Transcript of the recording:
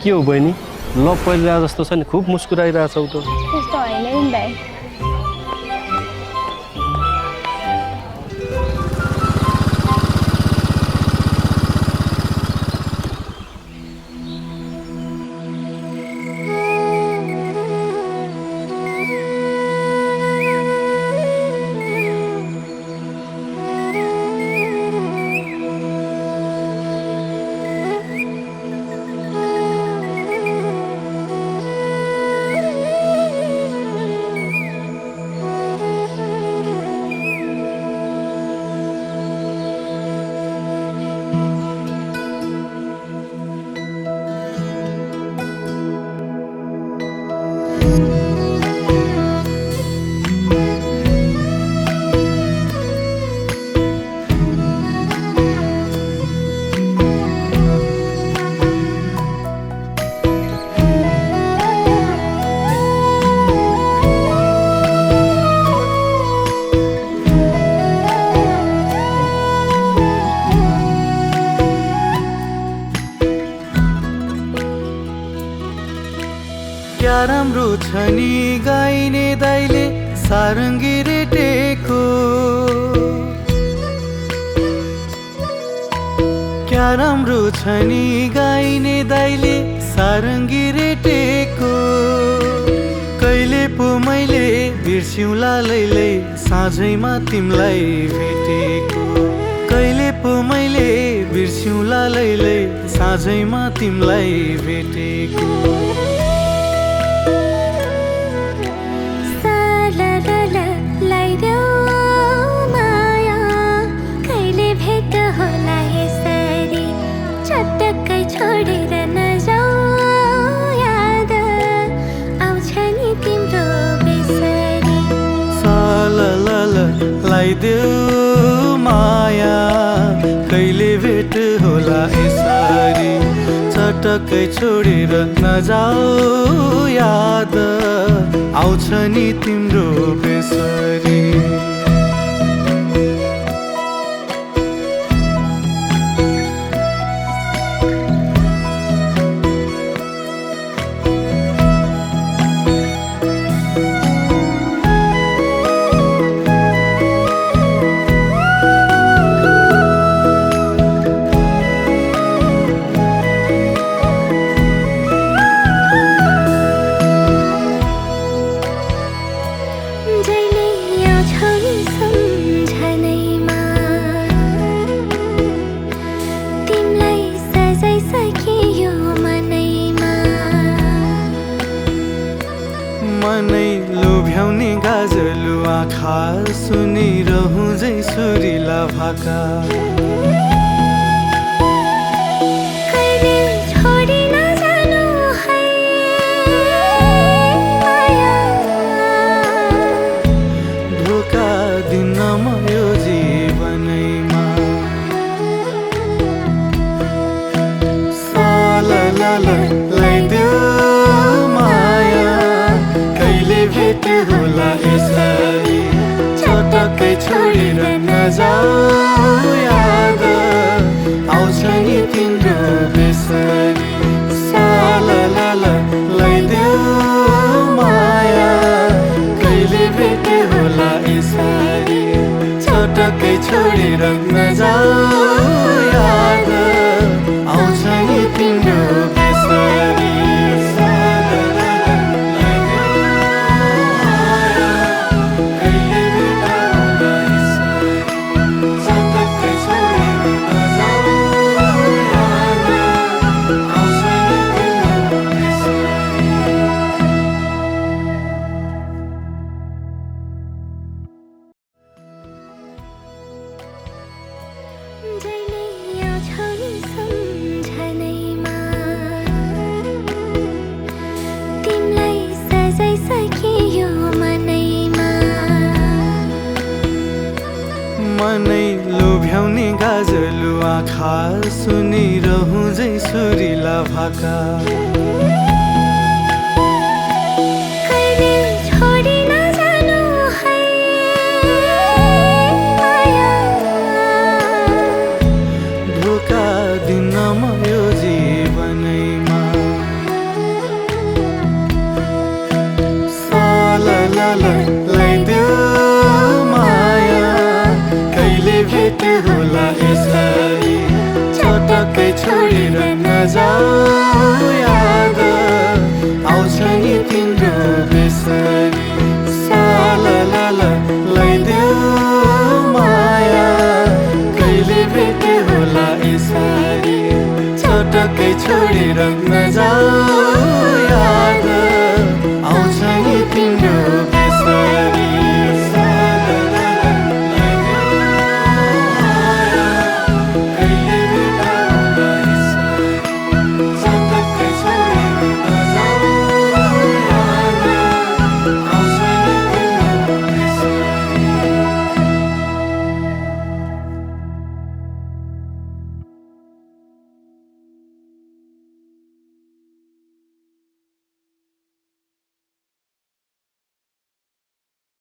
के हो बहिनी लभ परिरहेको जस्तो छ नि खुब मुस्कुराइरहेछौ त त्यस्तो होइन नि दाइ क्या राम्रो छ नि गाइने दाइले सारङ्गी रेटेको क्या राम्रो छ नि गाइने दाइले सारङ्गी रेटेको कहिले पो मैले बिर्स्यौँला लैलै साँझैमा तिमीलाई भेटेको कहिले पो मैले बिर्स्यौँला लैलै साँझैमा तिमीलाई भेटेको छोडेर नजाऊ याद आउँछ नि तिम्रो बेसरी लगाइदेऊ माया कहिले भेट होला यसरी चटक्कै छोडेर नजाऊ याद आउँछ नि तिम्रो बेसरी मनै लोभ्याउने गाजलु आँखा सुनिरहँ जै सुरिला भाका धोका दिन म यो जीवनैमा लगाइदेऊ भेट होला यसरी चटक्कै छोडेर नजाऊ याद आउँछ नि तिम्रो बेसरी लगाइदेऊ माया कहिले भेट होला यसरी चटक्कै छोडेर नजाऊ याद आउँछ नि तिम्रो बेसरी मनै लोभ्याउने गाजलु आँखा सुनिरहँ जै सुरिला भाका धोका दिन म यो जीवनैमा छोडेर नजाऊ याद आउँछ नि तिम्रो